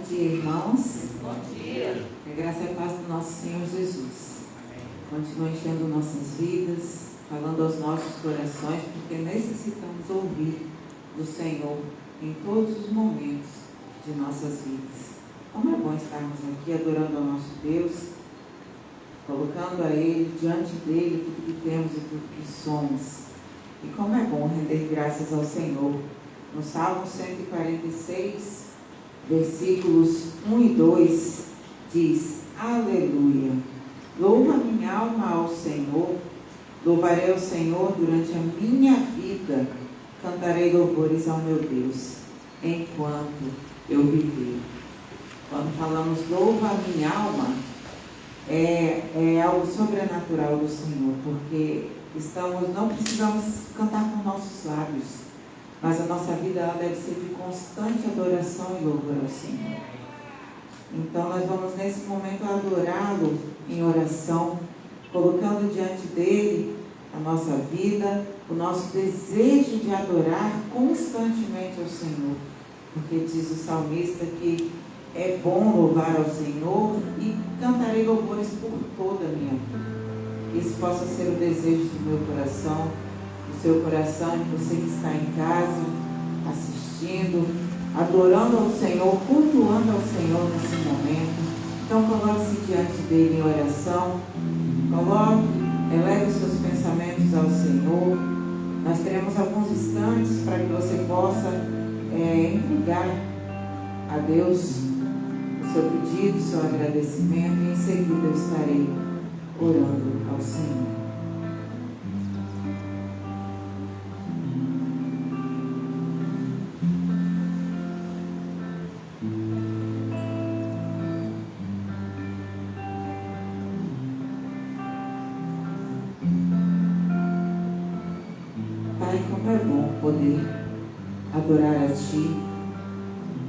dia, irmãos. Bom dia. Que a graça e a paz do nosso Senhor Jesus continue enchendo nossas vidas, falando aos nossos corações, porque necessitamos ouvir do Senhor em todos os momentos de nossas vidas. Como é bom estarmos aqui adorando ao nosso Deus, colocando a Ele, diante dEle, tudo que temos e tudo que somos. E como é bom render graças ao Senhor. No Salmo 146, versículos 1 e 2, diz: Aleluia! Louva minha alma ao Senhor, louvarei ao Senhor durante a minha vida, cantarei louvores ao meu Deus, enquanto eu viver. Quando falamos louva a minha alma, é algo sobrenatural do Senhor, porque não precisamos cantar com nossos lábios, mas a nossa vida ela deve ser de constante adoração e louvor ao Senhor. Então nós vamos nesse momento adorá-lo em oração, colocando diante dele a nossa vida, o nosso desejo de adorar constantemente ao Senhor, porque diz o salmista que é bom louvar ao Senhor e cantarei louvores por toda a minha vida. Que isso possa ser o desejo do meu coração, do seu coração, de você que está em casa, assistindo, adorando ao Senhor, cultuando ao Senhor nesse momento. Então coloque-se diante dele em oração, eleve os seus pensamentos ao Senhor. Nós teremos alguns instantes para que você possa entregar a Deus o seu pedido, o seu agradecimento, e em seguida eu estarei orando ao Senhor. Pai, como é bom poder adorar a Ti,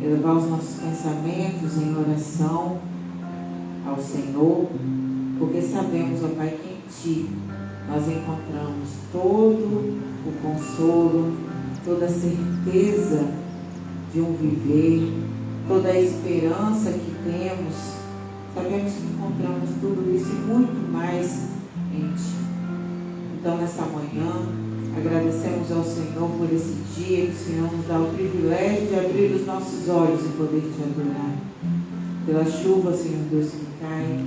elevar os nossos pensamentos em oração ao Senhor, porque sabemos, ó Pai, que em Ti nós encontramos todo o consolo, toda a certeza de um viver, toda a esperança que temos. Sabemos que encontramos tudo isso e muito mais em Ti. Então, nessa manhã, agradecemos ao Senhor por esse dia que o Senhor nos dá o privilégio de abrir os nossos olhos e poder Te adorar. Pela chuva, Senhor Deus, que cai,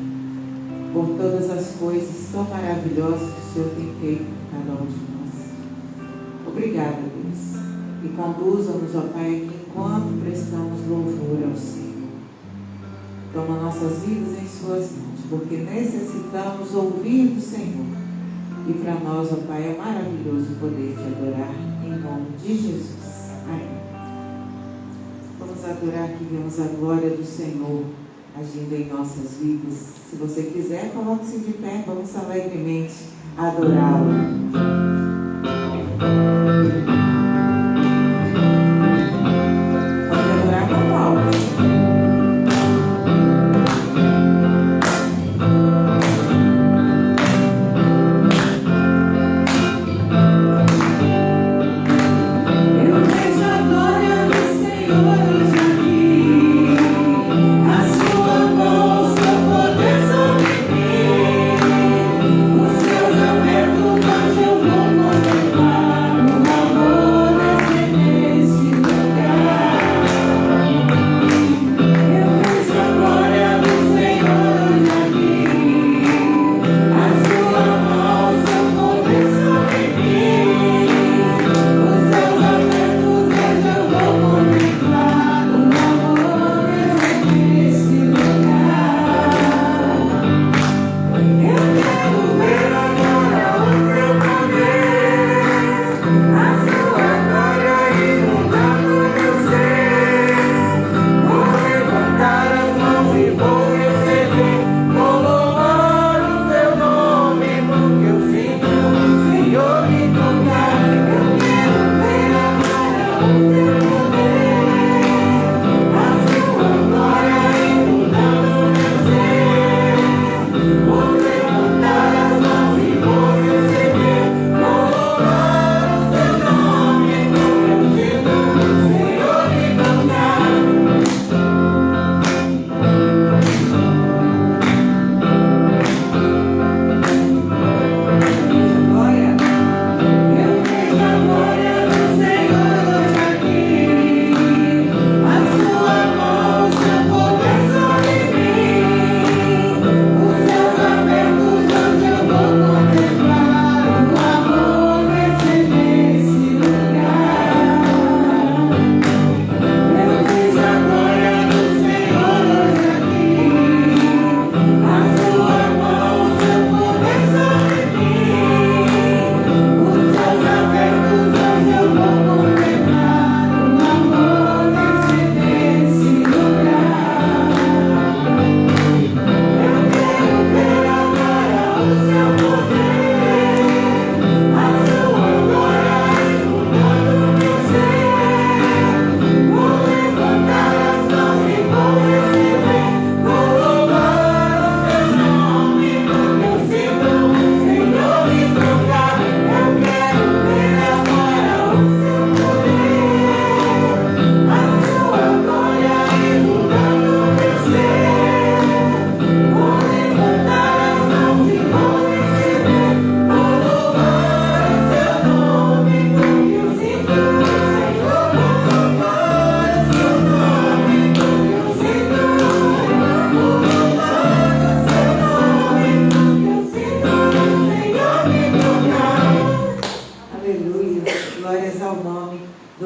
por todas as coisas tão maravilhosas que o Senhor tem feito por cada um de nós. Obrigada, Deus. E conduza-nos, ó Pai, aqui enquanto prestamos louvor ao Senhor. Toma nossas vidas em Suas mãos, porque necessitamos ouvir do Senhor. E para nós, ó Pai, é maravilhoso poder Te adorar, em nome de Jesus. Amém. Vamos adorar que vemos a glória do Senhor agindo em nossas vidas. Se você quiser, coloque-se de pé, vamos alegremente adorá-lo.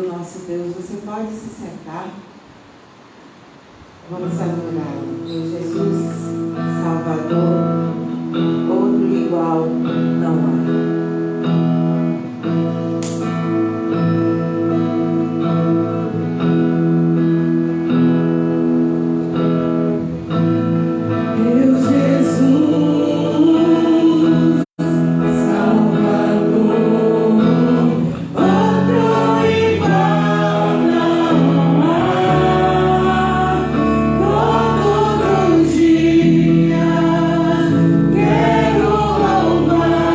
do nosso Deus. Você pode se sentar. Vamos adorar meu Jesus, Salvador, outro igual não há. Quero louvar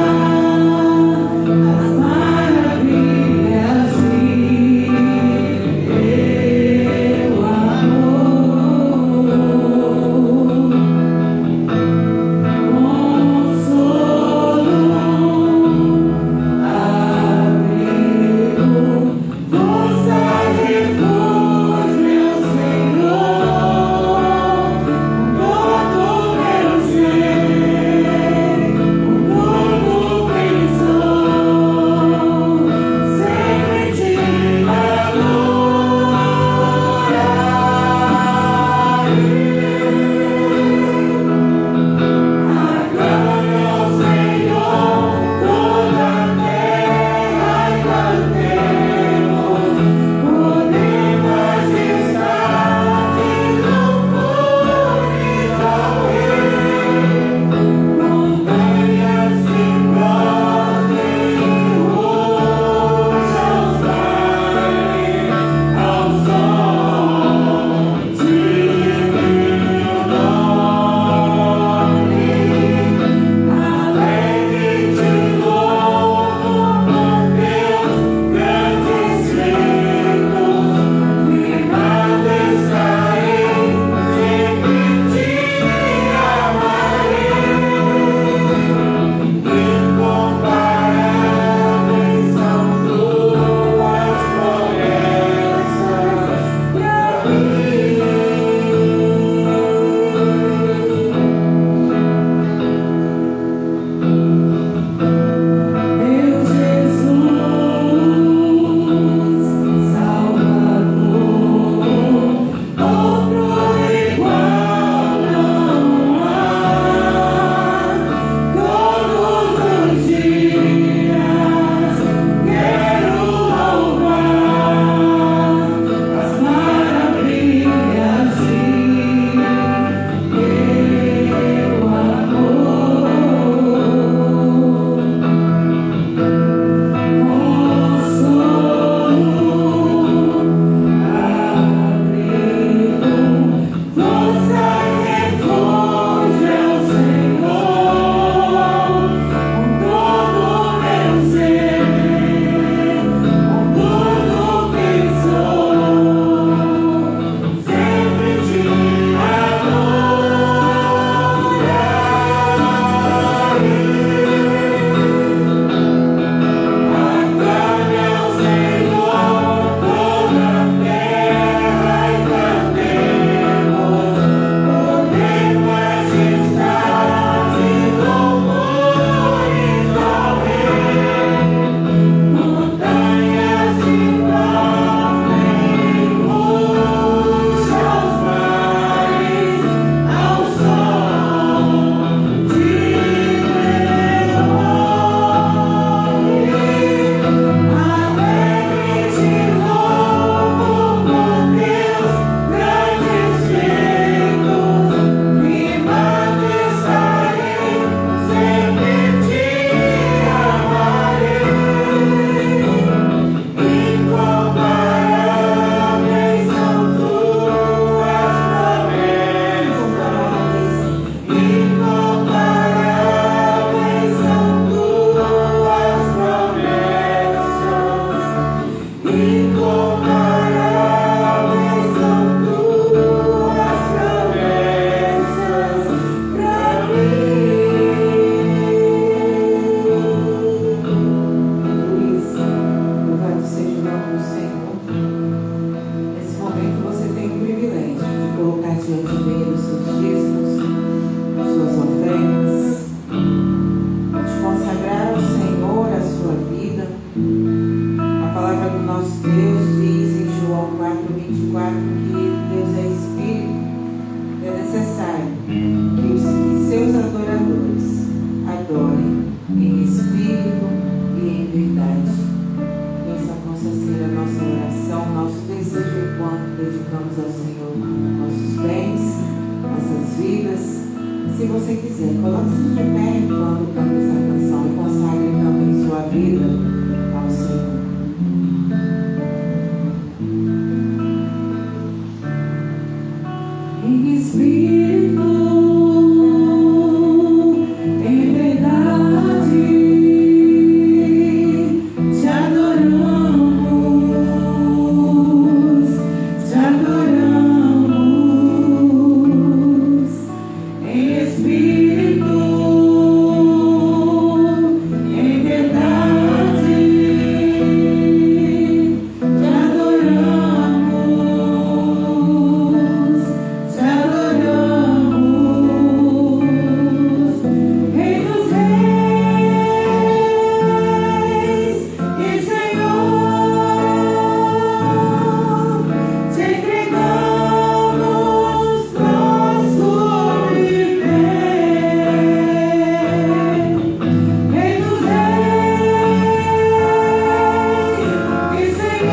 24, que Deus é Espírito, é necessário que os seus adoradores adorem em Espírito e em verdade. Que essa possa ser a nossa oração, nosso desejo enquanto dedicamos ao Senhor nossos bens, nossas vidas. Se você quiser, coloque-se de pé enquanto canta essa canção e consagre também sua vida ao Senhor. Em Espírito, em verdade, te adoramos, te adoramos. Em Espírito, em verdade, te adoramos, te adoramos. Rei dos reis e Senhor, te entregamos nosso viver. Rei dos reis e Senhor,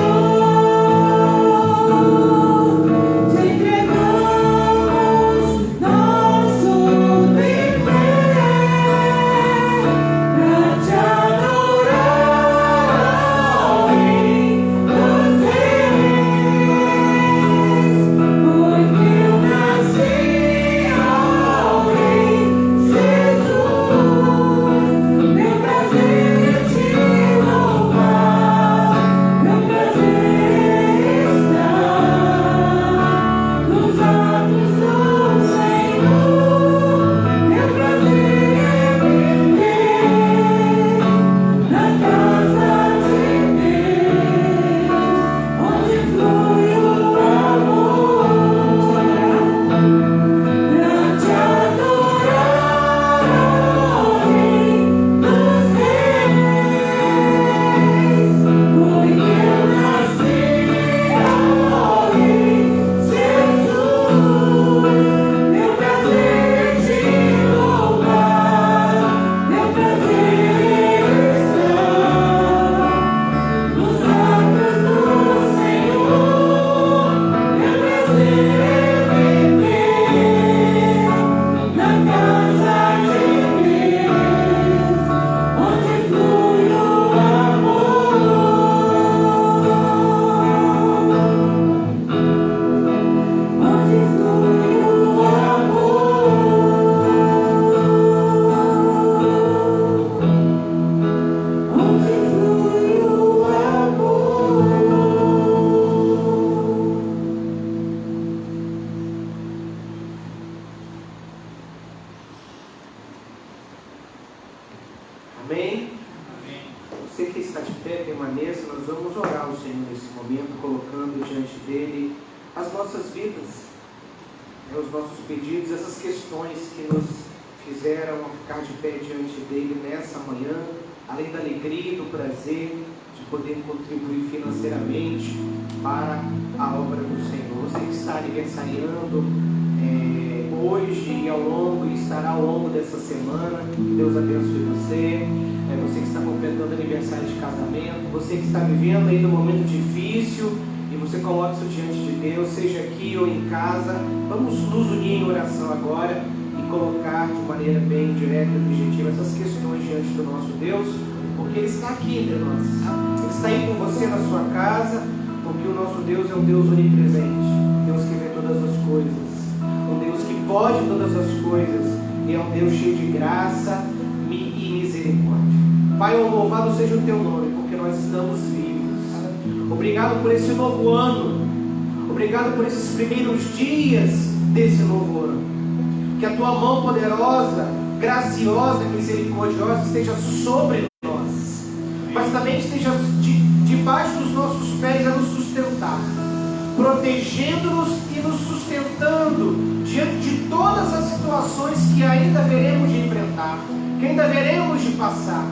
te entregamos nosso viver pra te adorar, Rei dos reis, porque eu nasci ao Rei Jesus. Meu prazer é te louvar, meu prazer está nos atos do Senhor. Meu prazer é viver na casa de Deus, onde flui o amor. Pra te adorar, Rei dos reis, porque eu nasci ao Rei Jesus. Meu prazer é te louvar, meu prazer está nos atos do Senhor. Meu prazer é viver na casa de Deus, onde flui o amor, onde flui o amor, onde flui o amor. Amém? Você que está de pé, permaneça. Nós vamos orar ao Senhor nesse momento, colocando diante dele as nossas vidas, os nossos pedidos, essas questões que nos fizeram ficar de pé diante dele nessa manhã, além da alegria e do prazer de poder contribuir financeiramente para a obra do Senhor. Você que está aniversariando hoje e ao longo, e estará ao longo dessa semana, que Deus abençoe você. Você que está completando aniversário de casamento, você que está vivendo aí num momento difícil e você coloca isso diante de Deus, seja aqui ou em casa. Vamos nos unir em oração agora e colocar de maneira bem direta e objetiva essas questões diante do nosso Deus, porque Ele está aqui entre nós. Ele está aí com você na sua casa, porque o nosso Deus é um Deus onipresente, Deus que vê todas as coisas, um Deus que pode todas as coisas, e é um Deus cheio de graça e misericórdia. Pai, louvado seja o teu nome, porque nós estamos vivos. Obrigado por esse novo ano. Obrigado por esses primeiros dias desse novo ano. Que a tua mão poderosa, graciosa, misericordiosa esteja sobre nós, mas também esteja debaixo dos nossos pés a nos sustentar, protegendo-nos e nos sustentando diante de todas as situações que ainda veremos de enfrentar, que ainda veremos de passar.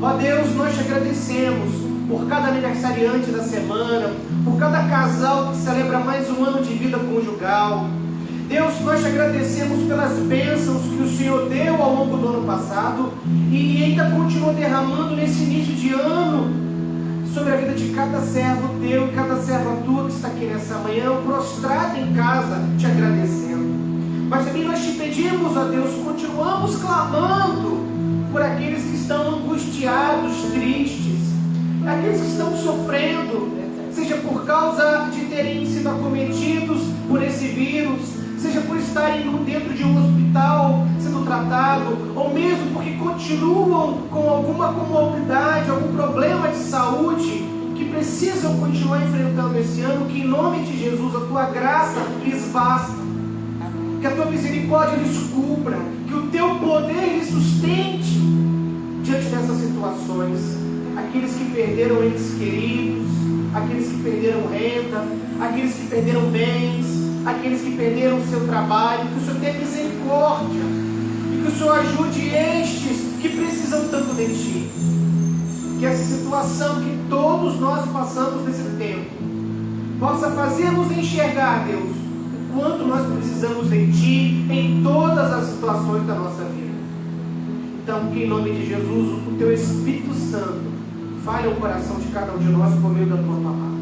Ó Deus, nós te agradecemos por cada aniversariante da semana, por cada casal que para mais um ano de vida conjugal. Deus, nós te agradecemos pelas bênçãos que o Senhor deu ao longo do ano passado e ainda continua derramando nesse início de ano sobre a vida de cada servo teu e cada serva tua que está aqui nessa manhã, prostrado em casa, te agradecendo. Mas também nós te pedimos, ó Deus, continuamos clamando por aqueles que estão angustiados, tristes, aqueles que estão sofrendo, seja por causa de terem sido acometidos por esse vírus, seja por estarem dentro de um hospital sendo tratado, ou mesmo porque continuam com alguma comorbidade, algum problema de saúde, que precisam continuar enfrentando esse ano, que em nome de Jesus a tua graça lhes basta, que a tua misericórdia lhes cubra, que o teu poder lhes sustente diante dessas situações. Aqueles que perderam entes queridos, aqueles que perderam renda, aqueles que perderam bens, aqueles que perderam o seu trabalho, que o Senhor tenha misericórdia e que o Senhor ajude estes que precisam tanto de Ti. Que essa situação que todos nós passamos nesse tempo possa fazer-nos enxergar, Deus, o quanto nós precisamos de Ti em todas as situações da nossa vida. Então, que em nome de Jesus, o Teu Espírito Santo fale o coração de cada um de nós por meio da Tua palavra.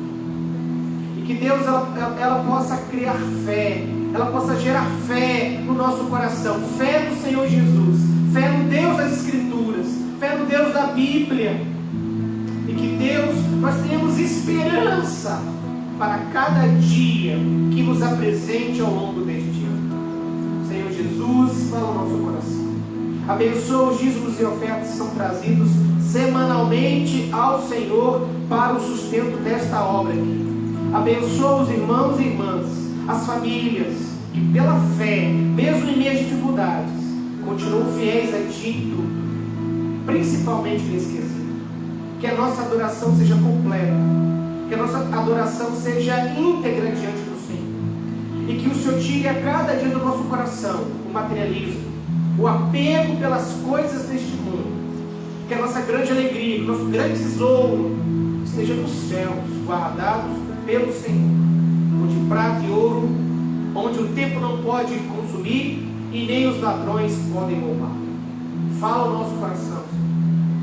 Que Deus ela possa criar fé, ela possa gerar fé no nosso coração, fé no Senhor Jesus, fé no Deus das Escrituras, fé no Deus da Bíblia, e que Deus, nós tenhamos esperança para cada dia que nos apresente ao longo deste ano. Senhor Jesus, fala o nosso coração, abençoa os dízimos e ofertas que são trazidos semanalmente ao Senhor para o sustento desta obra aqui. Abençoa os irmãos e irmãs, as famílias, que pela fé, mesmo em meio às dificuldades, continuam fiéis a Ti em tudo, principalmente nesse quesito. Que a nossa adoração seja completa, que a nossa adoração seja íntegra diante do Senhor, e que o Senhor tire a cada dia do nosso coração o materialismo, o apego pelas coisas deste mundo, que a nossa grande alegria, o nosso grande tesouro esteja nos céus, guardados pelo Senhor, onde prata e ouro, onde o tempo não pode consumir e nem os ladrões podem roubar. Fala o nosso coração,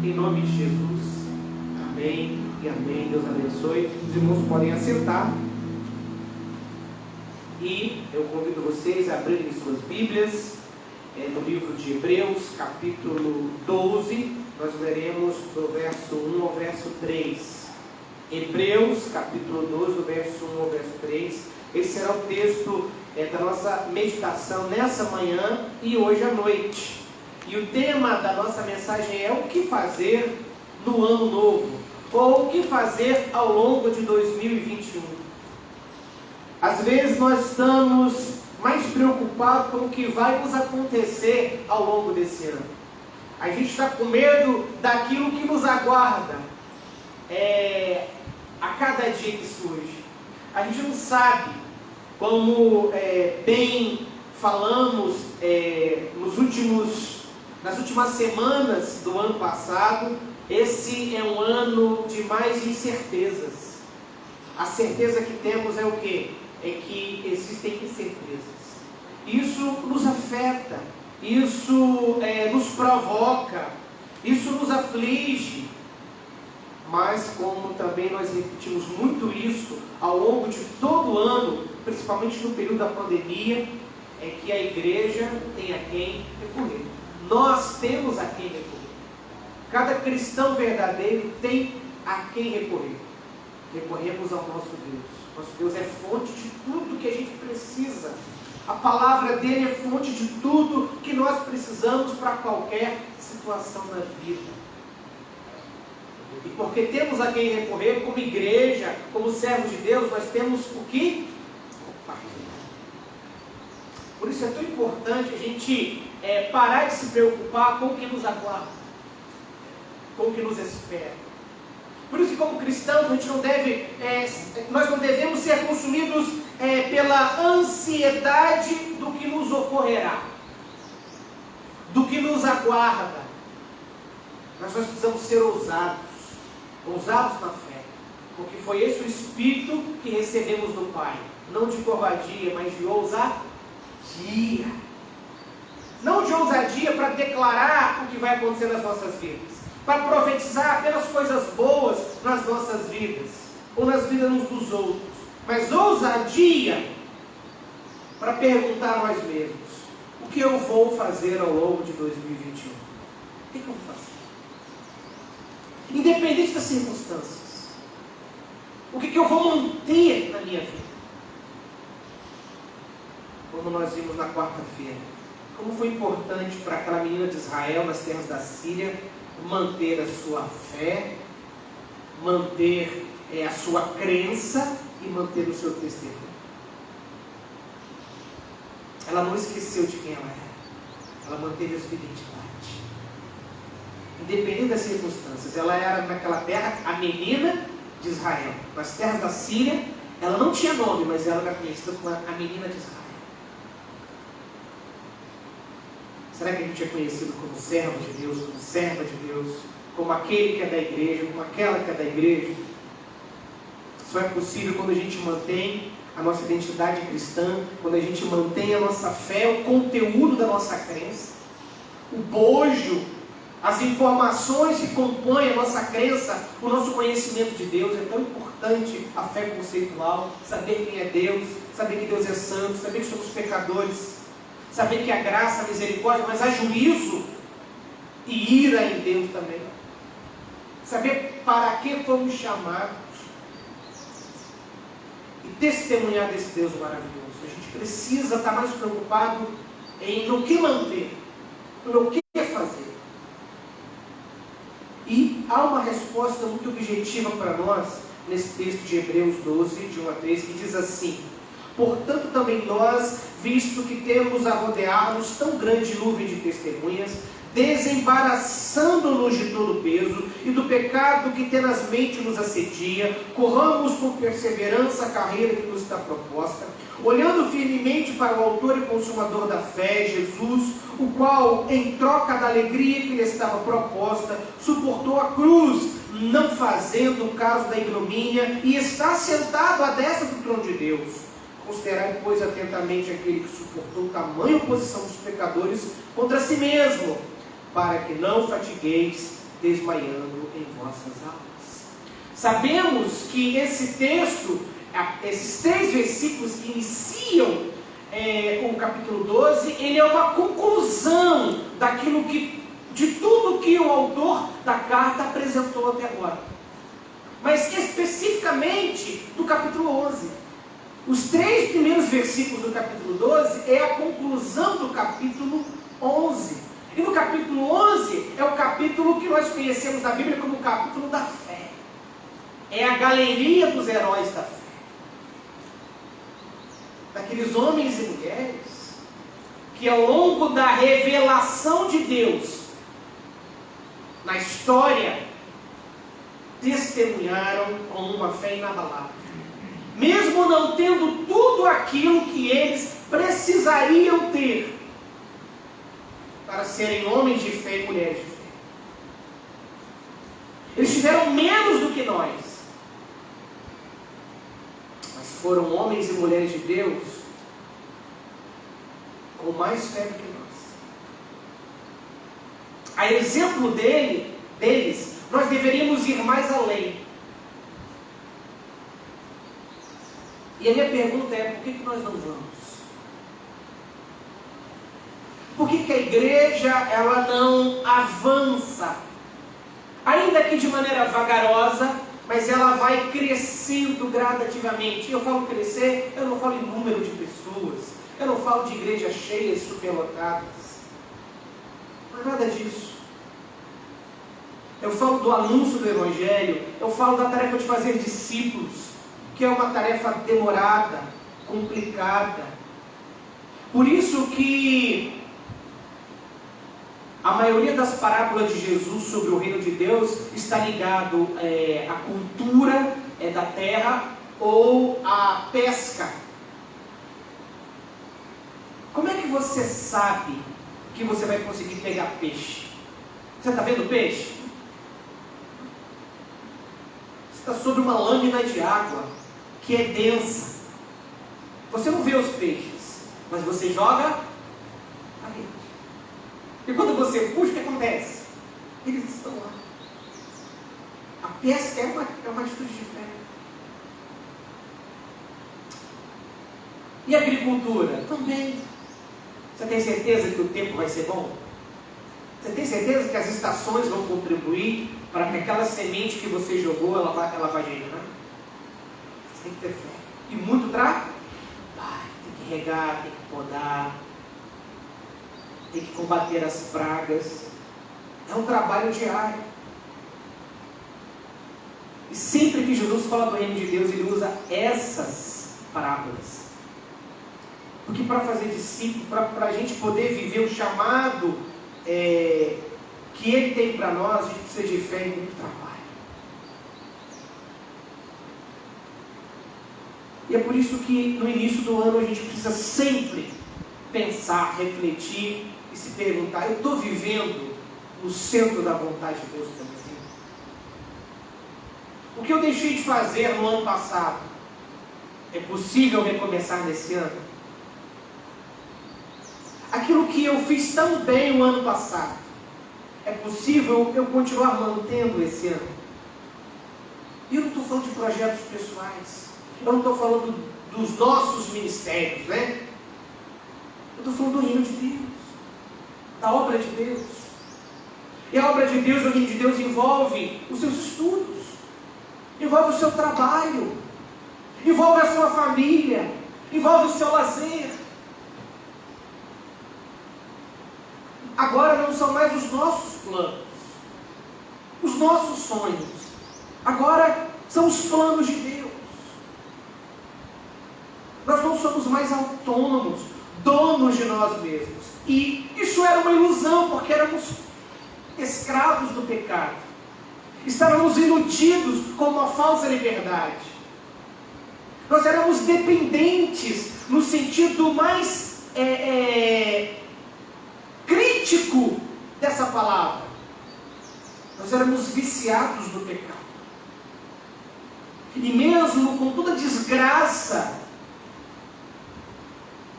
em nome de Jesus. Amém e amém. Deus abençoe. Os irmãos podem assentar e eu convido vocês a abrirem suas Bíblias no livro de Hebreus, capítulo 12. Nós leremos do verso 1 ao verso 3. Hebreus, capítulo 12, do verso 1 ao verso 3. Esse será o texto da nossa meditação nessa manhã e hoje à noite. E o tema da nossa mensagem é o que fazer no ano novo, ou o que fazer ao longo de 2021. Às vezes nós estamos mais preocupados com o que vai nos acontecer ao longo desse ano. A gente está com medo daquilo que nos aguarda a cada dia que surge. A gente não sabe, como bem falamos nas últimas semanas do ano passado, esse é um ano de mais incertezas. A certeza que temos é o quê? É que existem incertezas. Isso nos afeta, isso nos provoca, isso nos aflige. Mas como também nós repetimos muito isso ao longo de todo o ano, principalmente no período da pandemia, é que a igreja tem a quem recorrer. Nós temos a quem recorrer. Cada cristão verdadeiro tem a quem recorrer. Recorremos ao nosso Deus. Nosso Deus é fonte de tudo que a gente precisa. A palavra dele é fonte de tudo que nós precisamos para qualquer situação da vida. E porque temos a quem recorrer, como igreja, como servos de Deus, nós temos o que compartilhar. Por isso é tão importante a gente parar de se preocupar com o que nos aguarda, com o que nos espera. Por isso que como cristãos nós não devemos ser consumidos pela ansiedade do que nos ocorrerá, do que nos aguarda. Mas nós precisamos ser ousados na fé, Porque foi esse o espírito que recebemos do Pai. Não de covardia, mas de ousadia. Não de ousadia para declarar o que vai acontecer nas nossas vidas. Para profetizar apenas coisas boas nas nossas vidas. Ou nas vidas uns dos outros. Mas ousadia para perguntar a nós mesmos: o que eu vou fazer ao longo de 2021? O que eu vou fazer? Independente das circunstâncias. O que eu vou manter na minha vida? Como nós vimos na quarta-feira, como foi importante para aquela menina de Israel nas terras da Síria manter a sua fé, manter a sua crença e manter o seu testemunho. Ela não esqueceu de quem ela era. Ela manteve a sua identidade. Independente das circunstâncias. Ela era naquela terra a menina de Israel. Nas terras da Síria, ela não tinha nome, mas ela era conhecida como a menina de Israel. Será que a gente é conhecido como servo de Deus, como serva de Deus, como aquele que é da igreja, como aquela que é da igreja? Só é possível quando a gente mantém a nossa identidade cristã, quando a gente mantém a nossa fé, o conteúdo da nossa crença, o bojo, as informações que compõem a nossa crença, o nosso conhecimento de Deus. É tão importante a fé conceitual, saber quem é Deus, saber que Deus é santo, saber que somos pecadores, saber que há graça, misericórdia, mas há juízo e ira em Deus também. Saber para que fomos chamados e testemunhar desse Deus maravilhoso. A gente precisa estar mais preocupado no que manter, no que fazer. E há uma resposta muito objetiva para nós nesse texto de Hebreus 12, de 1 a 3, que diz assim: portanto também nós, visto que temos a rodear-nos tão grande nuvem de testemunhas, desembaraçando-nos de todo o peso e do pecado que tenazmente nos assedia, corramos com perseverança a carreira que nos está proposta, olhando firmemente para o autor e consumador da fé, Jesus, o qual, em troca da alegria que lhe estava proposta, suportou a cruz, não fazendo caso da ignomínia, e está sentado à destra do trono de Deus. Considerai, pois, atentamente aquele que suportou tamanha oposição dos pecadores contra si mesmo, para que não fatigueis desmaiando em vossas almas. Sabemos que esse texto, esses 3 versículos que iniciam o capítulo 12, ele é uma conclusão de tudo que o autor da carta apresentou até agora. Mas especificamente do capítulo 11. Os 3 primeiros versículos do capítulo 12 é a conclusão do capítulo 11. E no capítulo 11 é o capítulo que nós conhecemos na Bíblia como o capítulo da fé. É a galeria dos heróis da fé. Daqueles homens e mulheres que ao longo da revelação de Deus na história testemunharam com uma fé inabalável. Mesmo não tendo tudo aquilo que eles precisariam ter para serem homens de fé e mulheres de fé. Eles tiveram menos do que nós, mas foram homens e mulheres de Deus com mais fé do que nós. A exemplo deles, nós deveríamos ir mais além. E a minha pergunta é: por que nós não vamos? Por que a igreja ela não avança? Ainda que de maneira vagarosa, mas ela vai crescendo gradativamente. Eu falo crescer, eu não falo em número de pessoas, eu não falo de igrejas cheias, superlotadas. Não é nada disso. Eu falo do anúncio do Evangelho, eu falo da tarefa de fazer discípulos, que é uma tarefa demorada, complicada. Por isso que a maioria das parábolas de Jesus sobre o reino de Deus está ligado à cultura da terra ou à pesca. Como é que você sabe que você vai conseguir pegar peixe? Você está vendo peixe? Você está sobre uma lâmina de água que é densa. Você não vê os peixes, mas você joga a rede. E quando você puxa, o que acontece? Eles estão lá. A pesca é uma atitude de fé. E a agricultura? Também. Você tem certeza que o tempo vai ser bom? Você tem certeza que as estações vão contribuir para que aquela semente que você jogou, ela vai germinar? Você tem que ter fé. E muito trabalho. Tem que regar, tem que podar, tem que combater as pragas. É um trabalho diário. E sempre que Jesus fala do reino de Deus, ele usa essas parábolas. Porque para fazer discípulo, para a gente poder viver o chamado que ele tem para nós, a gente precisa de fé e muito trabalho. E é por isso que no início do ano a gente precisa sempre pensar, refletir e se perguntar: eu estou vivendo no centro da vontade de Deus para mim? O que eu deixei de fazer no ano passado, é possível recomeçar nesse ano? Aquilo que eu fiz tão bem o ano passado, é possível eu continuar mantendo esse ano? E eu não estou falando de projetos pessoais, eu não estou falando dos nossos ministérios, né? Eu estou falando do reino de Deus, da obra de Deus. E a obra de Deus, o reino de Deus envolve os seus estudos, envolve o seu trabalho, envolve a sua família, envolve o seu lazer. Agora não são mais os nossos planos, os nossos sonhos. Agora são os planos de Deus. Nós não somos mais autônomos, donos de nós mesmos. E isso era uma ilusão, porque éramos escravos do pecado. Estávamos iludidos com uma falsa liberdade. Nós éramos dependentes no sentido mais crítico dessa palavra. Nós éramos viciados no pecado. E mesmo com toda a desgraça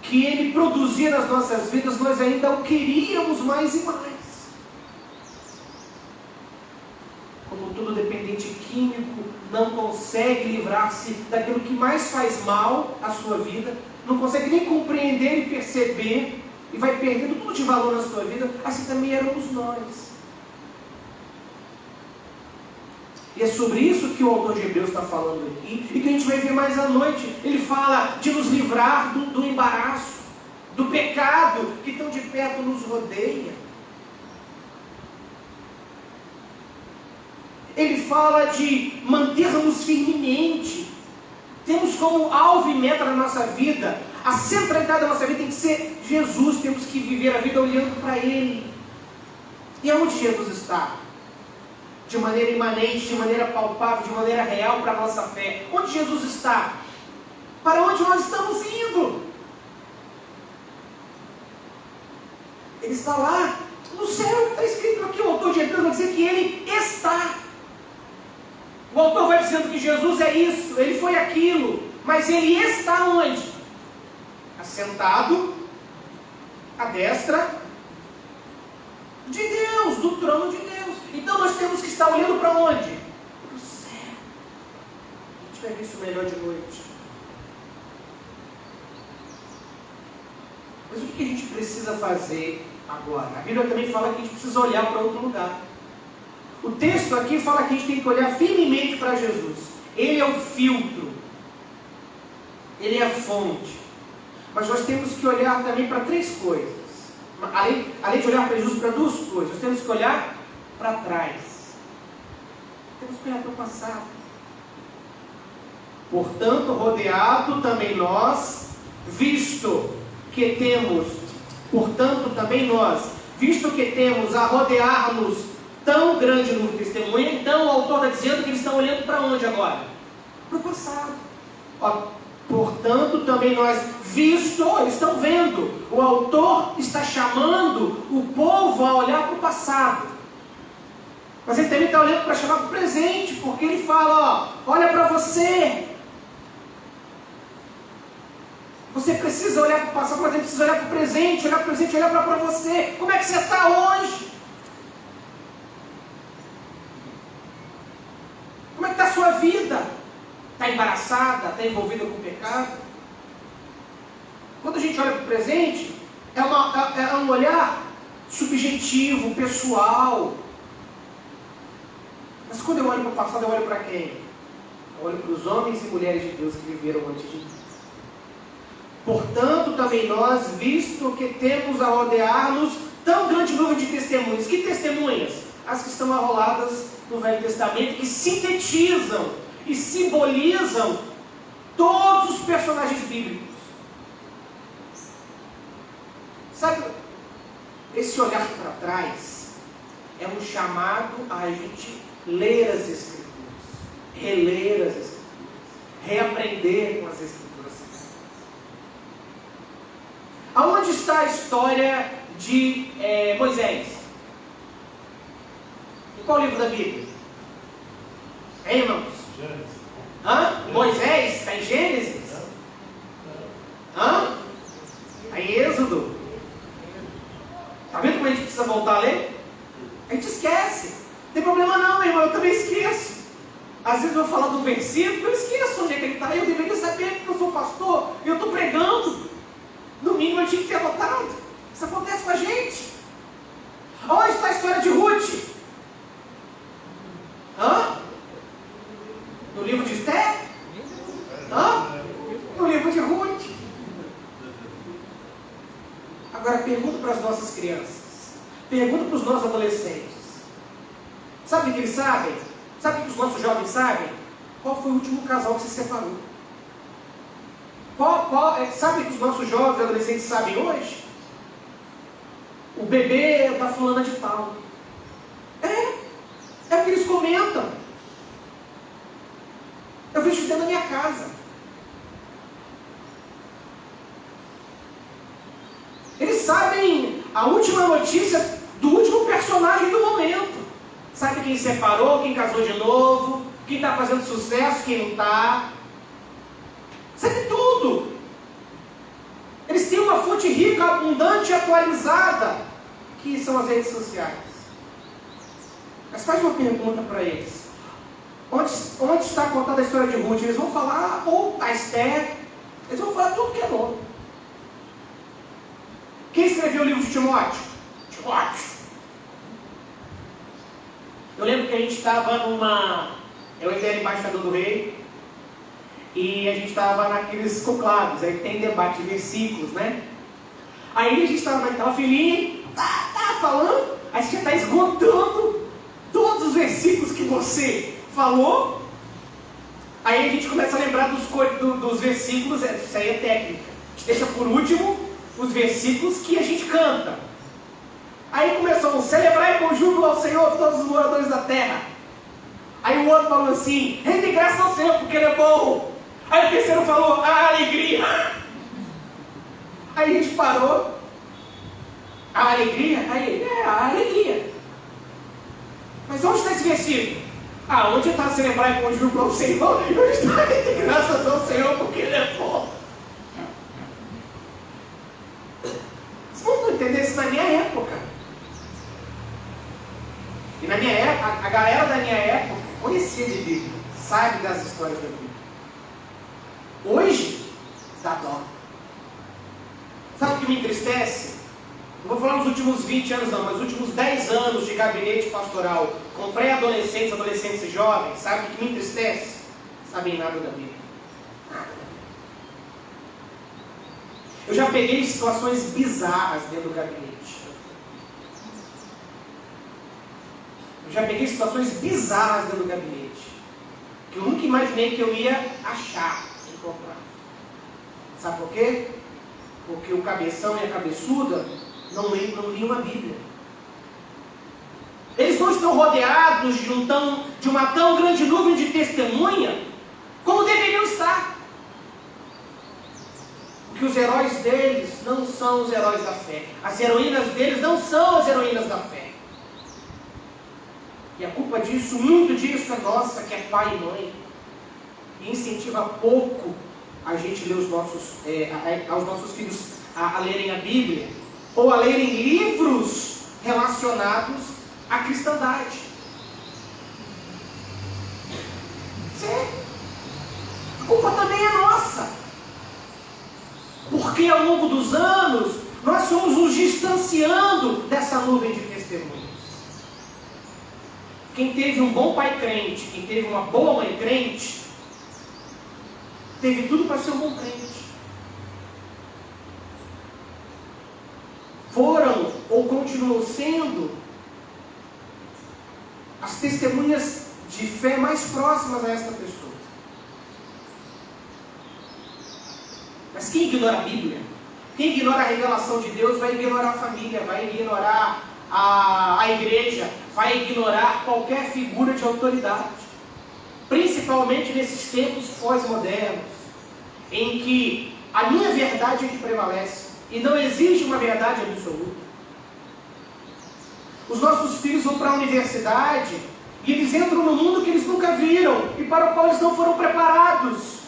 que ele produzia nas nossas vidas, nós ainda o queríamos mais e mais. Como todo dependente químico não consegue livrar-se daquilo que mais faz mal à sua vida, não consegue nem compreender e perceber, e vai perdendo tudo de valor na sua vida, assim também éramos nós. E é sobre isso que o autor de Hebreus está falando aqui, e que a gente vai ver mais à noite. Ele fala de nos livrar do embaraço, do pecado que tão de perto nos rodeia. Ele fala de mantermos firmemente. Temos como alvo e meta na nossa vida, a centralidade da nossa vida tem que ser Jesus. Temos que viver a vida olhando para Ele. E aonde Jesus está? De maneira imanente, de maneira palpável, de maneira real para a nossa fé. Onde Jesus está? Para onde nós estamos indo? Ele está lá, no céu. Está escrito aqui, o autor de Hebreus vai dizer que Ele está. O autor vai dizendo que Jesus é isso, Ele foi aquilo, mas Ele está onde? Assentado à destra de Deus, do trono de Deus. Então nós temos que estar olhando para onde? Para o céu. A gente vai ver isso melhor de noite. Mas o que a gente precisa fazer agora? A Bíblia também fala que a gente precisa olhar para outro lugar. O texto aqui fala que a gente tem que olhar firmemente para Jesus. Ele é o filtro. Ele é a fonte. Mas nós temos que olhar também para três coisas. Além de olhar para Jesus, para duas coisas. Nós temos que olhar para trás. Temos que olhar para o passado. Portanto, rodeado também nós, visto que temos a rodear-nos tão grande número de testemunha. Então o autor está dizendo que eles estão olhando para onde agora? Para o passado. Portanto, também nós, visto, eles estão vendo. O autor está chamando o povo a olhar para o passado. Mas ele também está olhando para chamar para o presente, porque ele fala, ó, olha para você. Você precisa olhar para o passado, mas ele precisa olhar para o presente, olhar para você. Como é que você está hoje? Como é que está a sua vida? Está embaraçada? Está envolvida com o pecado? Quando a gente olha para o presente, é um olhar subjetivo, pessoal. Mas quando eu olho para o passado, eu olho para quem? Eu olho para os homens e mulheres de Deus que viveram antes de mim. Portanto, também nós, visto que temos a rodear-nos tão grande nuvem de testemunhas. Que testemunhas? As que estão arroladas no Velho Testamento, que sintetizam e simbolizam todos os personagens bíblicos. Sabe, esse olhar para trás é um chamado a gente ler as Escrituras, reler as Escrituras, reaprender com as Escrituras. Aonde está a história de Moisés? Em qual livro da Bíblia? Hein, irmãos? Gênesis. Moisés está em Gênesis? Está em Êxodo? Está vendo como a gente precisa voltar a ler? A gente esquece. Não tem problema não, meu irmão, eu também esqueço. Às vezes eu vou falar do versículo, eu esqueço onde é que ele está. Eu deveria saber, porque eu sou pastor, e eu estou pregando. No mínimo eu tinha que ter anotado. Isso acontece com a gente. Onde está a história de Ruth? No livro de Esther? No livro de Ruth. Agora pergunta para as nossas crianças. Pergunta para os nossos adolescentes. Sabe o que eles sabem? Sabe o que os nossos jovens sabem? Qual foi o último casal que se separou? Sabe o que os nossos jovens e adolescentes sabem hoje? O bebê da fulana de tal. É o que eles comentam. Eu vejo isso dentro da minha casa. Eles sabem a última notícia do último personagem do momento. Sabe quem separou, quem casou de novo, quem está fazendo sucesso, quem não está. Sabe tudo. Eles têm uma fonte rica, abundante e atualizada, que são as redes sociais. Mas faz uma pergunta para eles. Onde está contada a história de Ruth? Eles vão falar, ou a Esther, eles vão falar tudo que é nome. Quem escreveu o livro de Timóteo? Timóteo. Eu lembro que a gente estava eu ainda era embaixador do rei, e a gente estava naqueles conclaves, aí tem debate de versículos, né? Aí a gente estava naquela filinha, tá falando, aí você já está esgotando todos os versículos que você falou. Aí a gente começa a lembrar dos versículos, isso aí é técnica. A gente deixa por último os versículos que a gente canta. Aí começou a celebrar com júbilo ao Senhor todos os moradores da terra. Aí o outro falou assim, rende graça ao Senhor porque Ele é bom. Aí o terceiro falou, a alegria. Aí a gente parou. A alegria? Aí, a alegria. Mas onde está esse versículo? Onde está celebrar com júbilo ao Senhor? E onde está rende graças ao Senhor porque Ele é bom. Vocês não entender isso na minha época. E na minha época, a galera da minha época conhecia de Bíblia, sabe das histórias da Bíblia. Hoje, dá dó. Sabe o que me entristece? Não vou falar nos últimos 20 anos não, mas nos últimos 10 anos de gabinete pastoral, com pré-adolescentes, adolescentes e jovens, sabe o que me entristece? Sabem nada da Bíblia. Nada. Eu já peguei situações bizarras dentro do gabinete. Já peguei situações bizarras dentro do gabinete, que eu nunca imaginei que eu ia achar, encontrar. Sabe por quê? Porque o cabeção e a cabeçuda não liam a Bíblia. Eles não estão rodeados de uma tão grande nuvem de testemunha como deveriam estar. Porque os heróis deles não são os heróis da fé. As heroínas deles não são as heroínas da fé. E a culpa disso, muito disso é nossa, que é pai e mãe. E incentiva pouco a gente ler aos nossos filhos a lerem a Bíblia, ou a lerem livros relacionados à cristandade. Sério. A culpa também é nossa. Porque ao longo dos anos, nós fomos nos distanciando dessa nuvem de testemunhos. Quem teve um bom pai crente, quem teve uma boa mãe crente, teve tudo para ser um bom crente. Foram ou continuam sendo as testemunhas de fé mais próximas a esta pessoa. Mas quem ignora a Bíblia, quem ignora a revelação de Deus, vai ignorar a família, vai ignorar a igreja, vai ignorar qualquer figura de autoridade. Principalmente nesses tempos pós-modernos, em que a minha verdade é que prevalece e não existe uma verdade absoluta. Os nossos filhos vão para a universidade e eles entram no mundo que eles nunca viram e para o qual eles não foram preparados.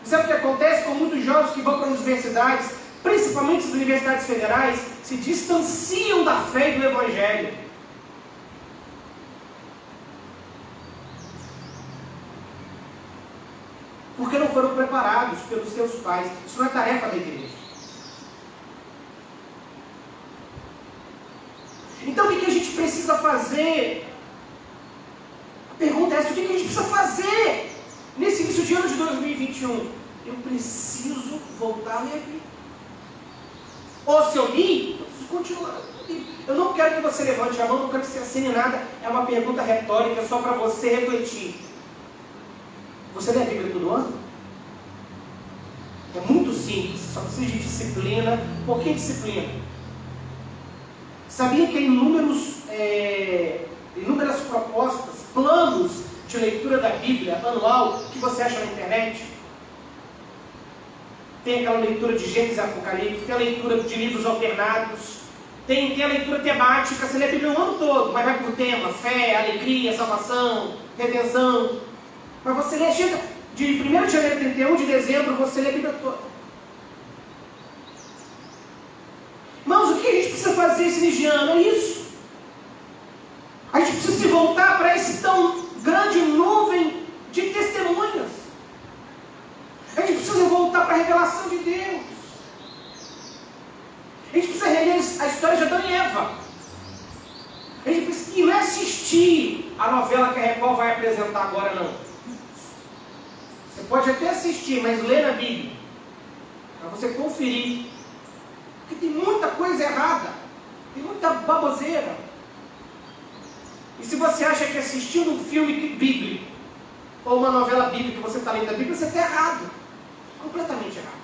Sabe o que acontece com muitos jovens que vão para as universidades, principalmente as universidades federais, se distanciam da fé e do Evangelho? Porque não foram preparados pelos seus pais. Isso não é tarefa da igreja. Então o que a gente precisa fazer? A pergunta é essa: o que a gente precisa fazer nesse início de ano de 2021? Eu preciso voltar a ler a Bíblia. Ou se eu li, eu preciso continuar a ler. Eu não quero que você levante a mão, não quero que você assine nada. É uma pergunta retórica só para você refletir. Você lê a Bíblia todo ano? É muito simples, só precisa de disciplina. Por que disciplina? Sabia que há inúmeras propostas, planos de leitura da Bíblia anual que você acha na internet? Tem aquela leitura de Gênesis e Apocalipse, tem a leitura de livros alternados, tem a leitura temática. Você lê a Bíblia o ano todo, mas vai por tema: fé, alegria, salvação, redenção. Mas você lê, chega de 1º de janeiro a 31 de dezembro, você lê a Bíblia toda. Irmãos, o que a gente precisa fazer esse início de ano? É isso. A gente precisa se voltar para esse tão grande nuvem de testemunhas. A gente precisa voltar para a revelação de Deus. A gente precisa reler a história de Adão e Eva. A gente precisa, e não é assistir a novela que a Record vai apresentar agora, não. Você pode até assistir, mas ler na Bíblia, para você conferir. Porque tem muita coisa errada, tem muita baboseira. E se você acha que assistindo um filme bíblico, ou uma novela bíblica que você está lendo a Bíblia, você está errado. Completamente errado.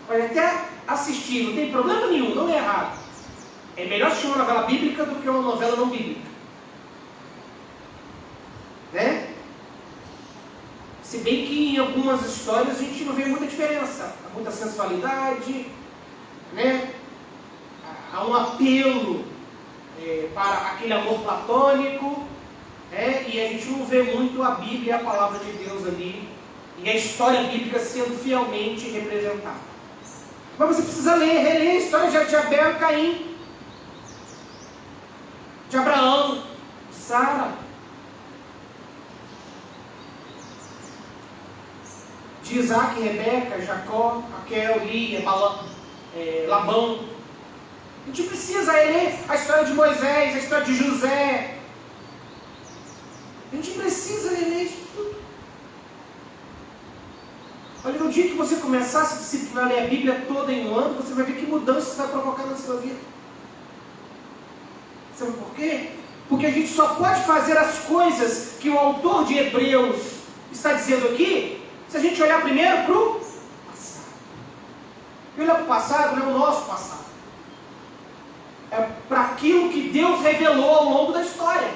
Pode até assistir, não tem problema nenhum, não é errado. É melhor assistir uma novela bíblica do que uma novela não bíblica. Né? Se bem que em algumas histórias a gente não vê muita diferença. Há muita sensualidade, né? Há um apelo para aquele amor platônico, e a gente não vê muito a Bíblia e a palavra de Deus ali, e a história bíblica sendo fielmente representada. Mas você precisa reler a história de Abel e Caim, de Abraão, de Sara, de Isaac e Rebeca, Jacó, Raquel, Lia, Labão. A gente precisa ler a história de Moisés, a história de José. A gente precisa ler isso tudo. Olha, no dia que você começar a se disciplinar a ler a Bíblia toda em um ano, você vai ver que mudança isso vai provocar na sua vida. Sabe por quê? Porque a gente só pode fazer as coisas que o autor de Hebreus está dizendo aqui, se a gente olhar primeiro para o passado. E olhar para o passado não é o nosso passado. É para aquilo que Deus revelou ao longo da história.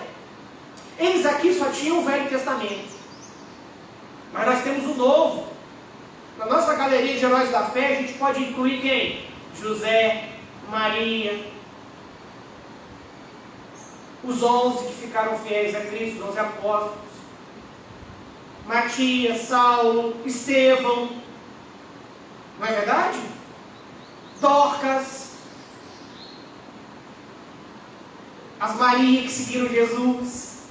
Eles aqui só tinham o Velho Testamento. Mas nós temos o Novo. Na nossa galeria de heróis da fé, a gente pode incluir quem? José, Maria, Os 11 que ficaram fiéis a Cristo, os 11 apóstolos. Matias, Saulo, Estevão. Não é verdade? Dorcas. As Marias que seguiram Jesus.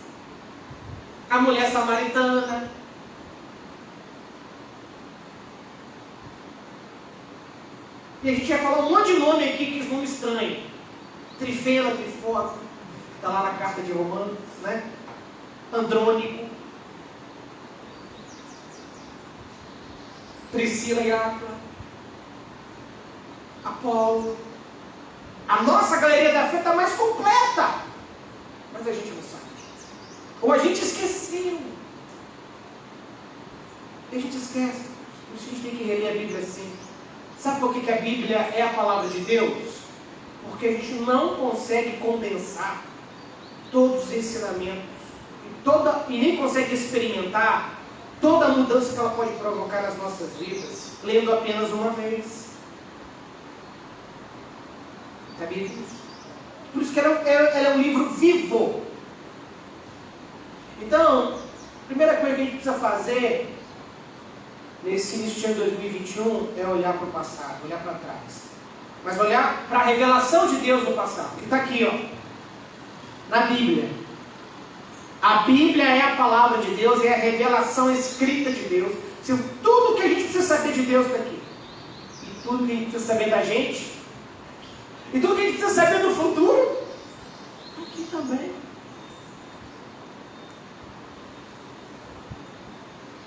A mulher samaritana. E a gente vai falar um monte de nome aqui, que é nome estranho. Trifena, Trifosa, está lá na carta de Romanos, né? Andrônico. Priscila e Áquila. Apolo. A nossa galeria da fé está mais completa. Mas a gente não sabe. Ou a gente esqueceu. E a gente esquece. Por isso a gente tem que reler a Bíblia assim. Sabe por que a Bíblia é a palavra de Deus? Porque a gente não consegue condensar todos os ensinamentos e nem consegue experimentar toda a mudança que ela pode provocar nas nossas vidas, lendo apenas uma vez. Sabia disso? Por isso que ela é um livro vivo. Então, a primeira coisa que a gente precisa fazer nesse início de ano 2021 é olhar para o passado, olhar para trás. Mas olhar para a revelação de Deus no passado, que está aqui, ó, na Bíblia. A Bíblia é a palavra de Deus, é a revelação escrita de Deus. Tudo que a gente precisa saber de Deus está aqui. E tudo que a gente precisa saber da gente, e tudo que a gente precisa saber do futuro, está aqui também.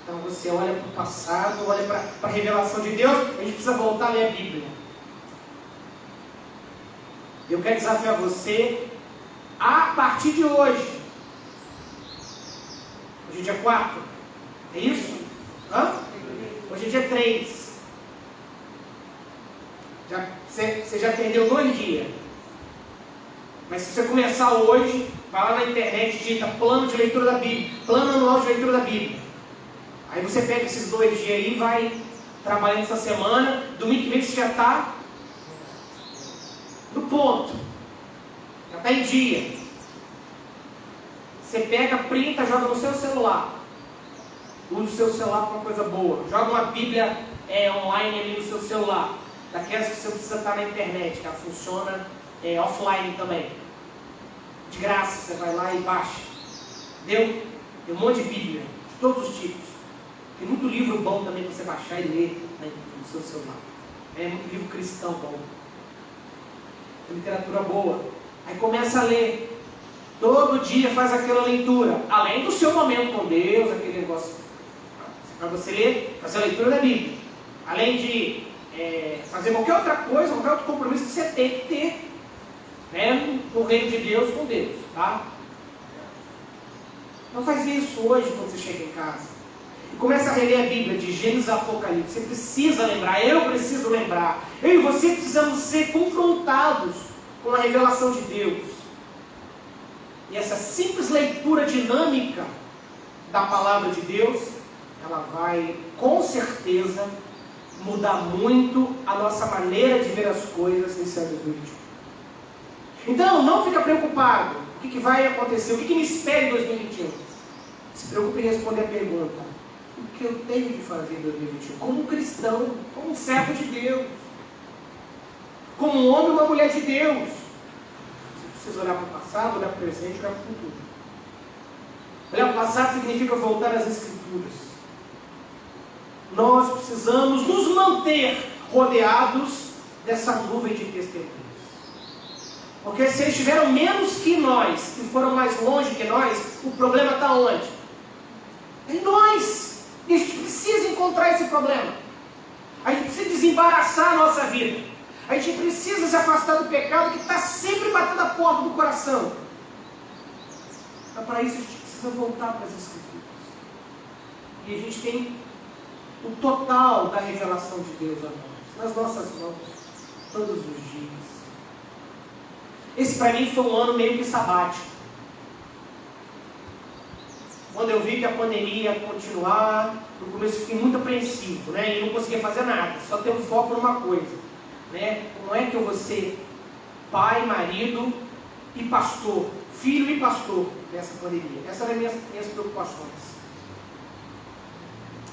Então você olha para o passado, olha para a revelação de Deus, a gente precisa voltar a ler a Bíblia. Eu quero desafiar você, a partir de hoje. Hoje é dia 4, é isso? Hoje é dia 3. Você já perdeu 2 dias. Mas se você começar hoje, vai lá na internet, digita plano de leitura da Bíblia, plano anual de leitura da Bíblia. Aí você pega esses 2 dias aí e vai trabalhando essa semana. Domingo que vem você já está no ponto. Já está em dia. Você pega, printa, joga no seu celular. Usa o seu celular para uma coisa boa. Joga uma Bíblia online ali no seu celular. Daquelas que você precisa estar na internet, que ela funciona offline também. De graça, você vai lá e baixa. Entendeu? Tem um monte de Bíblia, de todos os tipos. Tem muito livro bom também para você baixar e ler, né, no seu celular. Muito livro cristão bom. Tem literatura boa. Aí começa a ler. Todo dia faz aquela leitura. Além do seu momento com Deus, aquele negócio. Para você ler, fazer a leitura da Bíblia. Além de fazer qualquer outra coisa, qualquer outro compromisso que você tem que ter, né, no reino de Deus com Deus. Tá? Então faz isso hoje quando você chega em casa. E começa a reler a Bíblia de Gênesis a Apocalipse. Você precisa lembrar, eu preciso lembrar. Eu e você precisamos ser confrontados com a revelação de Deus. E essa simples leitura dinâmica da palavra de Deus, ela vai, com certeza, mudar muito a nossa maneira de ver as coisas nesse ano de 2021. Então, não fica preocupado. O que vai acontecer? O que me espera em 2021? Se preocupe em responder a pergunta. O que eu tenho que fazer em 2021? Como um cristão, como um servo de Deus, como um homem e uma mulher de Deus. Você precisa olhar para o passado, olhar para o presente, olhar para o futuro. Olhar para o passado significa voltar às Escrituras. Nós precisamos nos manter rodeados dessa nuvem de testemunhas. Porque se eles tiveram menos que nós, e foram mais longe que nós, o problema está onde? Em nós. E a gente precisa encontrar esse problema. A gente precisa desembaraçar a nossa vida. A gente precisa se afastar do pecado que está sempre batendo a porta do coração. Então, para isso, a gente precisa voltar para as Escrituras. E a gente tem o total da revelação de Deus a nós, nas nossas mãos, todos os dias. Esse para mim foi um ano meio que sabático. Quando eu vi que a pandemia ia continuar, no começo eu fiquei muito apreensivo, né? E não conseguia fazer nada, só ter um foco numa coisa, né? Como é que eu vou ser pai, marido e pastor, filho e pastor nessa pandemia. Essas eram minhas preocupações.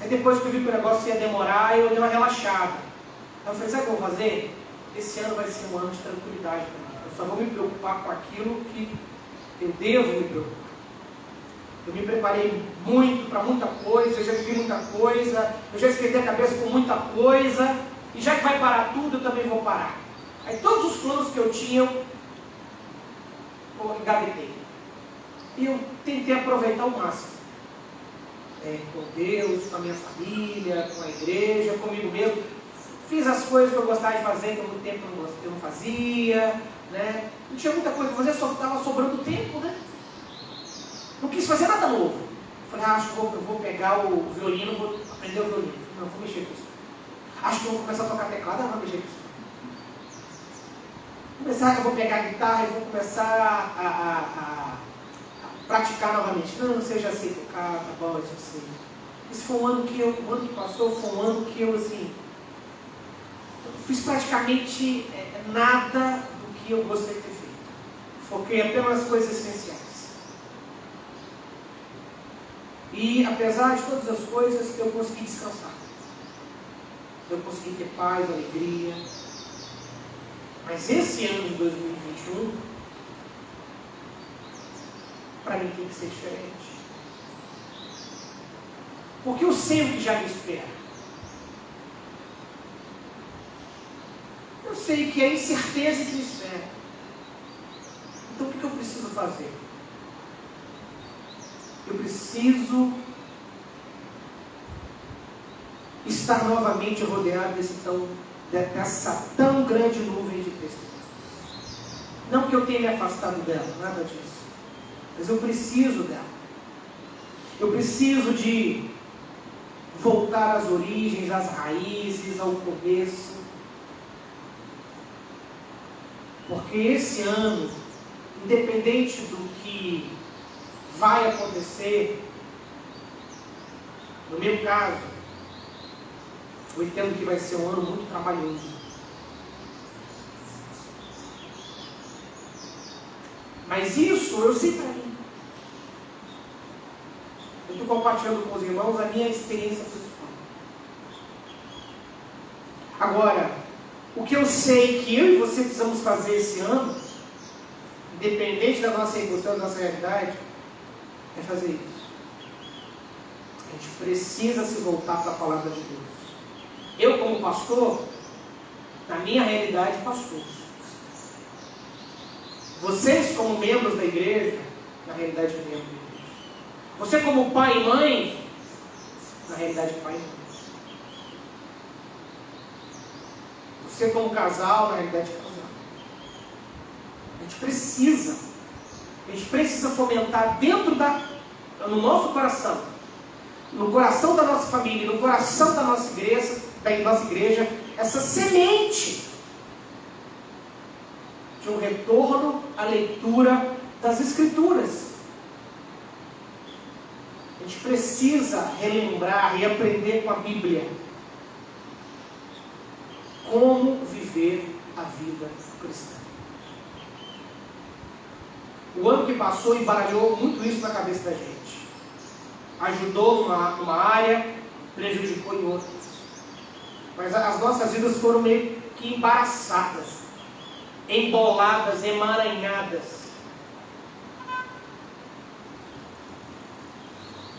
Aí depois que eu vi que o negócio ia demorar, eu dei uma relaxada. Aí eu falei, sabe o que eu vou fazer? Esse ano vai ser um ano de tranquilidade para mim. Eu só vou me preocupar com aquilo que eu devo me preocupar. Eu me preparei muito para muita coisa, eu já vivi muita coisa, eu já esquentei a cabeça com muita coisa, e já que vai parar tudo, eu também vou parar. Aí todos os planos que eu tinha, eu engavetei. E eu tentei aproveitar o máximo. Com Deus, com a minha família, com a igreja, comigo mesmo. Fiz as coisas que eu gostava de fazer, que há muito tempo eu não fazia, né? Não tinha muita coisa para fazer, só estava sobrando tempo, né? Não quis fazer nada novo. Falei, acho que eu vou pegar o violino, vou aprender o violino. Não, vou mexer com isso. Acho que eu vou começar a tocar teclado, não vou mexer com isso. Eu vou pegar a guitarra e vou começar a praticar novamente. Não sei, já sei tocar, tá bom, isso assim. Esse foi um ano o ano que passou foi um ano que eu, assim, fiz praticamente nada do que eu gostaria de ter feito. Foquei apenas nas coisas essenciais. E apesar de todas as coisas, eu consegui descansar. Eu consegui ter paz, alegria. Mas esse ano de 2021, para mim tem que ser diferente. Porque eu sei o que já me espera. Eu sei que é incerteza que me espera. Então o que eu preciso fazer? Eu preciso estar novamente rodeado dessa tão grande nuvem de testemunhos. Não que eu tenha me afastado dela, nada disso. Mas eu preciso dela. Eu preciso de voltar às origens, às raízes, ao começo. Porque esse ano, independente do que vai acontecer, no meu caso, eu entendo que vai ser um ano muito trabalhoso. Mas isso eu sei para mim. Eu estou compartilhando com os irmãos a minha experiência pessoal. Agora, o que eu sei que eu e você precisamos fazer esse ano, independente da nossa emoção, da nossa realidade, é fazer isso. A gente precisa se voltar para a palavra de Deus. Eu, como pastor, na minha realidade, pastor. Vocês, como membros da igreja, na realidade, membro da igreja. Você, como pai e mãe, na realidade, pai e mãe. Você, como casal, na realidade, casal. A gente precisa fomentar no nosso coração, no coração da nossa família, no coração da nossa igreja, essa semente de um retorno à leitura das Escrituras. A gente precisa relembrar e aprender com a Bíblia como viver a vida cristã. O ano que passou embaralhou muito isso na cabeça da gente. Ajudou numa área, prejudicou em outras. Mas as nossas vidas foram meio que embaraçadas, emboladas, emaranhadas.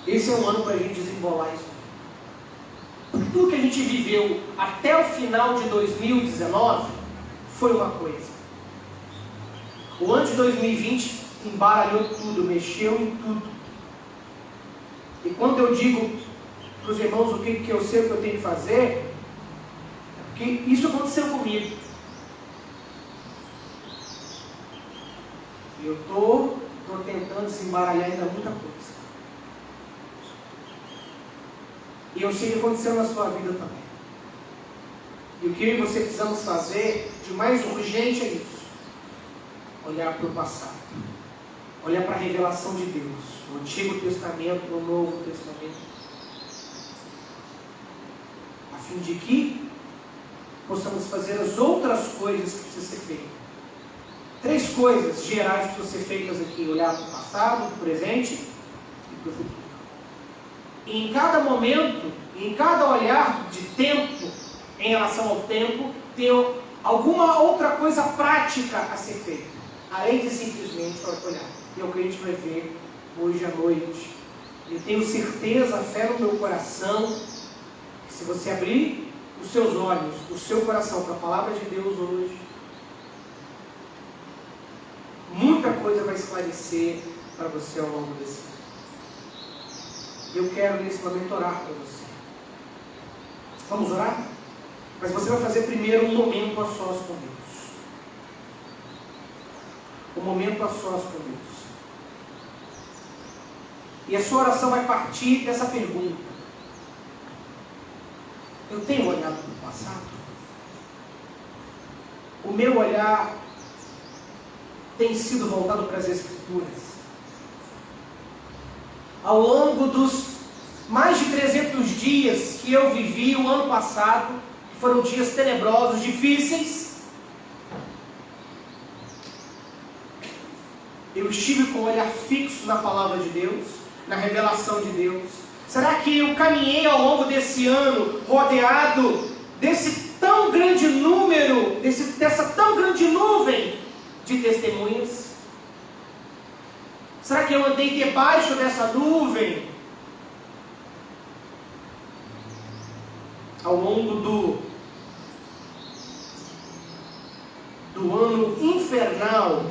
Esse é um ano para a gente desembolar isso. Porque tudo que a gente viveu até o final de 2019 foi uma coisa. O ano de 2020 embaralhou tudo, mexeu em tudo. E quando eu digo para os irmãos o que eu sei, o que eu tenho que fazer, é porque isso aconteceu comigo. E eu estou tentando desembaralhar ainda muita coisa. E eu sei que aconteceu na sua vida também. E o que eu e você precisamos fazer de mais urgente é isso. Olhar para o passado. Olhar para a revelação de Deus. No Antigo Testamento, no Novo Testamento. A fim de que possamos fazer as outras coisas que precisam ser feitas. 3 coisas gerais que precisam ser feitas aqui: olhar para o passado, para o presente e para o futuro. E em cada momento, em cada olhar de tempo, em relação ao tempo, tem alguma outra coisa prática a ser feita, além de simplesmente olhar. E é o que a gente vai ver hoje à noite. Eu tenho certeza, fé no meu coração, que se você abrir os seus olhos, o seu coração para a palavra de Deus hoje, muita coisa vai esclarecer para você ao longo desse ano. Eu quero nesse momento orar para você. Vamos orar? Mas você vai fazer primeiro um momento a sós com Deus. Um momento a sós com Deus. E a sua oração vai partir dessa pergunta: eu tenho olhado para o passado? O meu olhar tem sido voltado para as Escrituras? Ao longo dos mais de 300 dias que eu vivi o ano passado, que foram dias tenebrosos, difíceis, eu estive com o olhar fixo na palavra de Deus, na revelação de Deus. Será que eu caminhei ao longo desse ano rodeado desse tão grande número, dessa tão grande nuvem de testemunhas? Será que eu andei debaixo dessa nuvem ao longo do ano infernal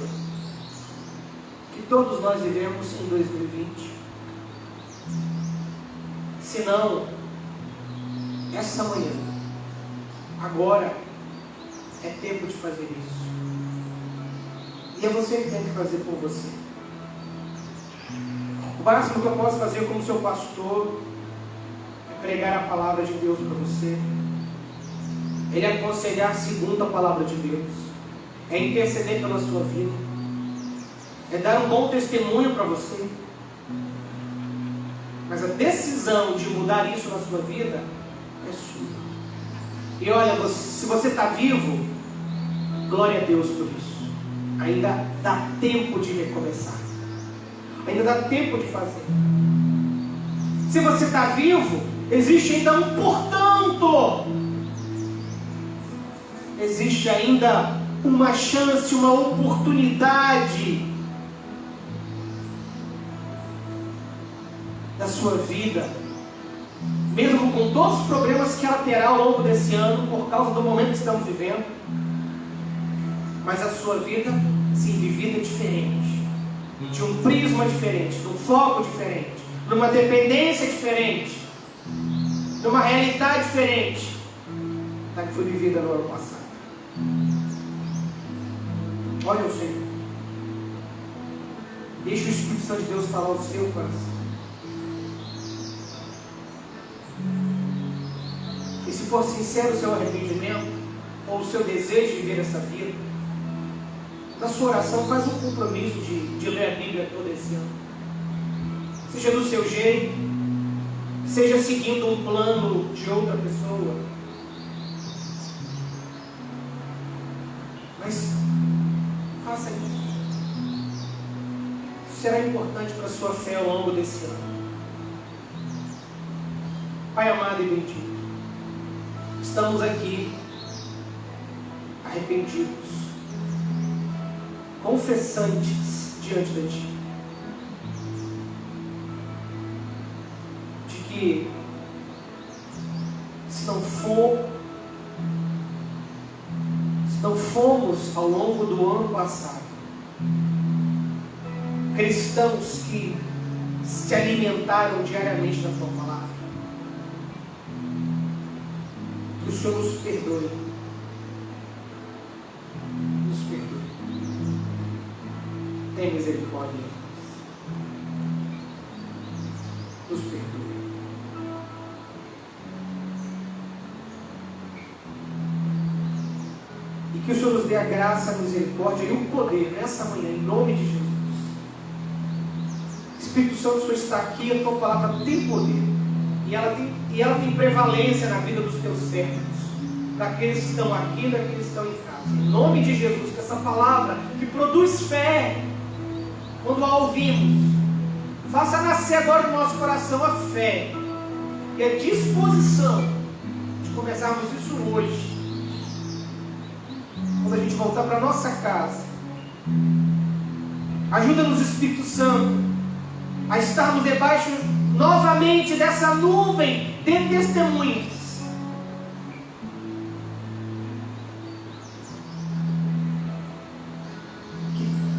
que todos nós vivemos em 2020? Se não, essa manhã, agora, é tempo de fazer isso. E é você que tem que fazer por você. O máximo que eu posso fazer como seu pastor é pregar a palavra de Deus para você. Ele é aconselhar segundo a palavra de Deus. É interceder pela sua vida. É dar um bom testemunho para você. Mas a decisão de mudar isso na sua vida é sua. E olha, se você está vivo, glória a Deus por isso. Ainda dá tempo de recomeçar. Ainda dá tempo de fazer. Se você está vivo, existe ainda um portanto. Existe ainda uma chance, uma oportunidade da sua vida, mesmo com todos os problemas que ela terá ao longo desse ano, por causa do momento que estamos vivendo, mas a sua vida se vivida diferente, de um prisma diferente, de um foco diferente, numa dependência diferente, numa realidade diferente da que foi vivida no ano passado. Olha o Senhor, deixa o Espírito Santo de Deus falar ao seu coração. E se for sincero o seu arrependimento, ou o seu desejo de viver essa vida, na sua oração faz um compromisso de ler a Bíblia todo esse ano. Seja do seu jeito, seja seguindo um plano de outra pessoa. Mas faça isso. Isso será importante para a sua fé ao longo desse ano. Pai amado e bendito, estamos aqui arrependidos, confessantes diante de Ti, de que se não fomos ao longo do ano passado cristãos que se alimentaram diariamente da Tua palavra, que o Senhor nos perdoe. Nos perdoe. Tem misericórdia de nós. Nos perdoe. E que o Senhor nos dê a graça, a misericórdia e o poder nessa manhã, em nome de Jesus. Espírito Santo, o Senhor está aqui, a Tua palavra tem poder. E ela tem prevalência na vida dos Teus servos, daqueles que estão aqui e daqueles que estão em casa. Em nome de Jesus, que essa palavra que produz fé quando a ouvimos. Faça nascer agora no nosso coração a fé e a disposição de começarmos isso hoje. Quando a gente voltar para nossa casa, ajuda-nos, Espírito Santo, a estarmos debaixo novamente dessa nuvem de testemunhas.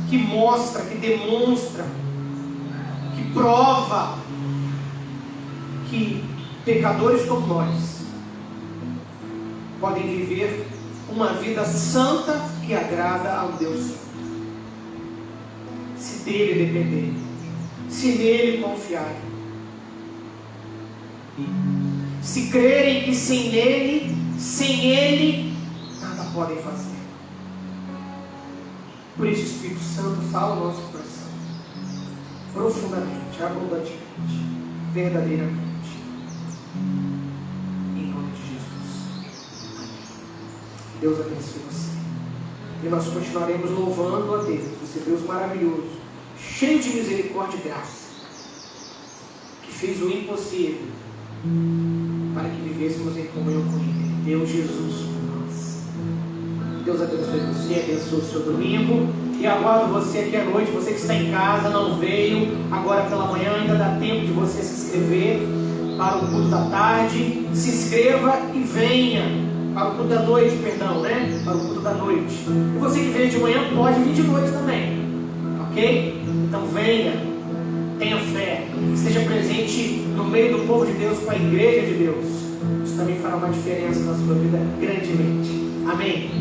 Que mostra, que demonstra, que prova que pecadores como nós podem viver uma vida santa que agrada ao Deus Santo. Se dele depender, se nele confiarem, se crerem que sem ele, nada podem fazer. Por isso, Espírito Santo, fala o nosso coração profundamente, abundantemente, verdadeiramente, em nome de Jesus. Que Deus abençoe você. E nós continuaremos louvando a Deus, esse Deus maravilhoso, cheio de misericórdia e graça, que fez o impossível para que vivêssemos em comunhão com Ele. Deu Jesus por nós. Deus abençoe você, abençoe o seu domingo. E aguardo você aqui à noite, você que está em casa, não veio, agora pela manhã ainda dá tempo de você se inscrever para o culto da tarde. Se inscreva e venha para o culto da noite, para o culto da noite. E você que veio de manhã pode vir de noite também, ok? Então venha, tenha fé, esteja presente no meio do povo de Deus, com a igreja de Deus. Isso também fará uma diferença na sua vida grandemente. Amém?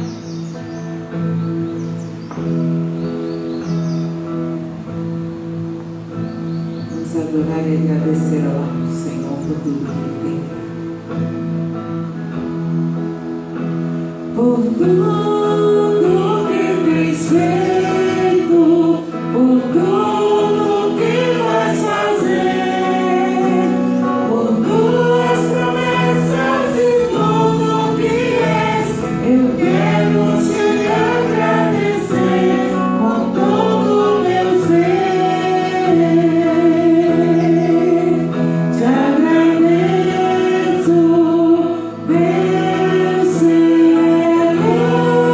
Vamos adorar e agradecer ao nosso Senhor por tudo que Ele tem. Por tudo que tens feito, por tudo que vais fazer, por tuas promessas e tudo que és, eu quero te agradecer com todo o meu ser. Te agradeço, meu Senhor.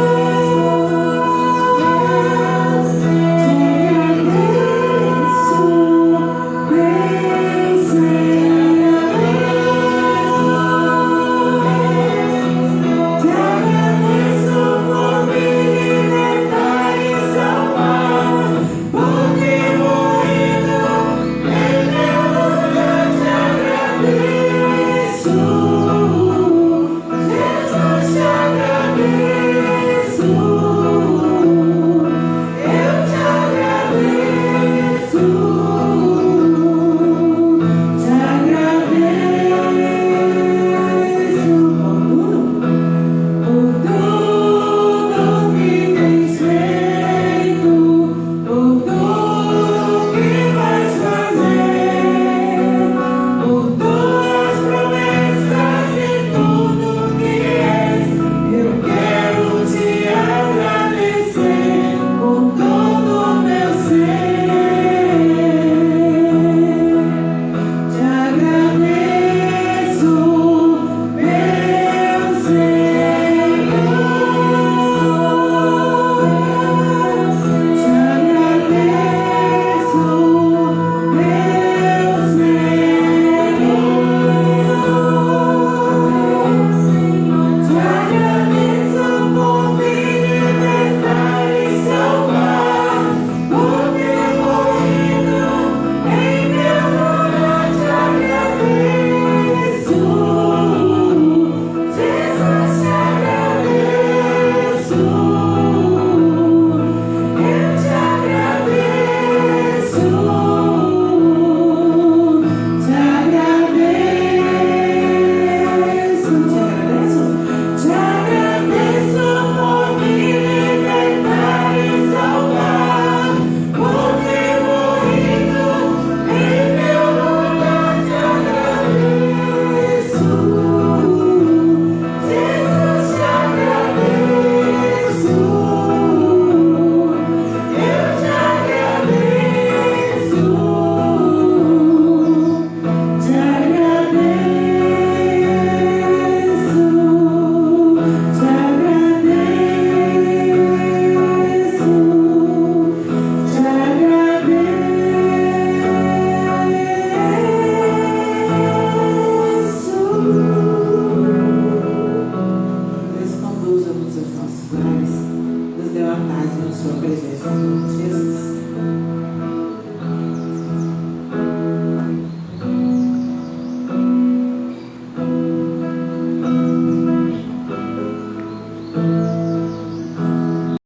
na sua presença, em nome de Jesus.